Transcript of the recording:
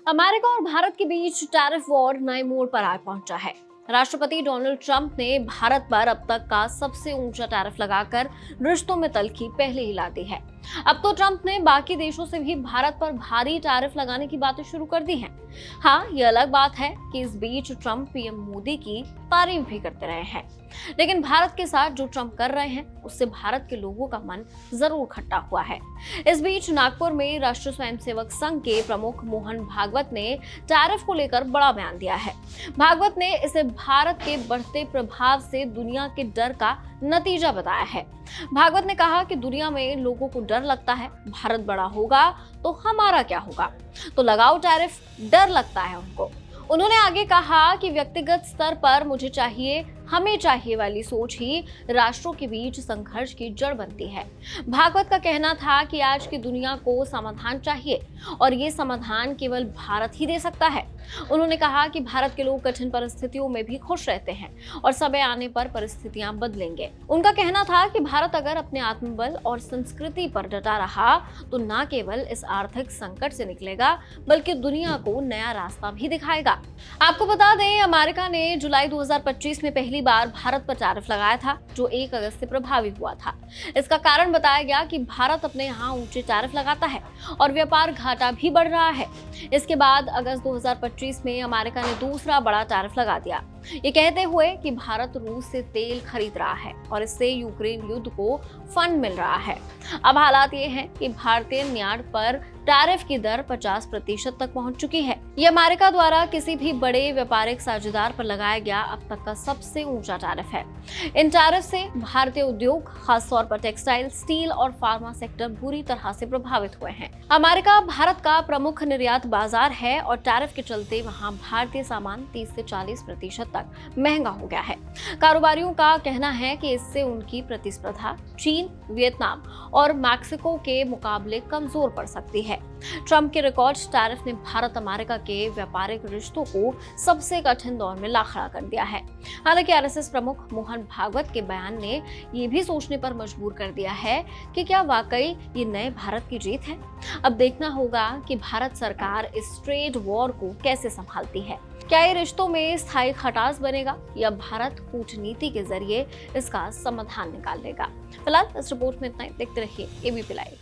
America और भारत के बीच tariff war नए मोड़ पर आ पहुंचा है। राष्ट्रपति डोनाल्ड ट्रंप ने भारत पर अब तक का सबसे ऊंचा टैरिफ लगाकर रिश्तों में तल्खी पहले ही ला दी है। अब तो ट्रंप ने बाकी देशों से भी भारत पर भारी टैरिफ लगाने की बातें शुरू कर दी हैं। हाँ, ये अलग बात है कि इस बीच ट्रंप पीएम मोदी की तारीफ भी करते रहे हैं, लेकिन भारत के साथ जो ट्रंप कर रहे हैं उससे भारत के लोगों का मन जरूर खट्टा हुआ है। इस बीच नागपुर में राष्ट्रीय स्वयंसेवक संघ के प्रमुख मोहन भागवत ने टैरिफ को लेकर बड़ा बयान दिया है। भागवत ने इसे भारत के बढ़ते प्रभाव से दुनिया के डर का नतीजा बताया है। भागवत ने कहा कि दुनिया में लोगों को डर लगता है, भारत बड़ा होगा तो हमारा क्या होगा, तो लगाओ टैरिफ, डर लगता है उनको। उन्होंने आगे कहा कि व्यक्तिगत स्तर पर मुझे चाहिए, हमें चाहिए वाली सोच ही राष्ट्रों के बीच संघर्ष की जड़ बनती है। भागवत का कहना था कि आज की दुनिया को समाधान चाहिए और ये समाधान केवल भारत ही दे सकता है। उन्होंने कहा कि भारत के लोग कठिन परिस्थितियों में भी खुश रहते हैं और समय आने पर परिस्थितियां बदलेंगे। उनका कहना था कि भारत अगर अपने आत्मबल और संस्कृति पर डटा रहा तो न केवल इस आर्थिक संकट से निकलेगा बल्कि दुनिया को नया रास्ता भी दिखाएगा। आपको बता दें, अमेरिका ने जुलाई 2025 में पहली बार भारत पर टैरिफ लगाया था, जो 1 अगस्त से प्रभावी हुआ था। इसका कारण बताया गया कि भारत अपने यहाँ ऊंचे टैरिफ लगाता है और व्यापार घाटा भी बढ़ रहा है। इसके बाद अगस्त 2025 में अमेरिका ने दूसरा बड़ा टैरिफ लगा दिया, ये कहते हुए कि भारत रूस से तेल खरीद रहा है और इससे यूक्रेन युद्ध को फंड मिल रहा है। अब हालात ये हैं कि भारतीय निर्यात पर टैरिफ की दर 50% तक पहुंच चुकी है। ये अमेरिका द्वारा किसी भी बड़े व्यापारिक साझेदार पर लगाया गया अब तक का सबसे ऊंचा टैरिफ है। इन टैरिफ से भारतीय उद्योग, खासतौर पर टेक्सटाइल, स्टील और फार्मा सेक्टर बुरी तरह से प्रभावित हुए हैं। अमेरिका भारत का प्रमुख निर्यात बाजार है और टैरिफ के चलते वहां भारतीय सामान 30 से 40% तक महंगा हो गया है। कारोबारियों का कहना है कि इससे उनकी प्रतिस्पर्धा चीन, वियतनाम और मैक्सिको के मुकाबले कमजोर पड़ सकती है। ट्रंप के रिकॉर्ड टैरिफ ने भारत अमेरिका के व्यापारिक रिश्तों को सबसे कठिन दौर में ला खड़ा कर दिया है। हालांकि आरएसएस प्रमुख मोहन भागवत के बयान ने ये भी सोचने पर मजबूर कर दिया है कि क्या वाकई ये नए भारत की जीत है। अब देखना होगा कि भारत सरकार इस ट्रेड वॉर को कैसे संभालती है। क्या ये रिश्तों में स्थायी खटास बनेगा या भारत कूटनीति के जरिए इसका समाधान निकाल लेगा। फिलहाल इस रिपोर्ट में इतना ही। देखते रहिए एबीपी लाइव।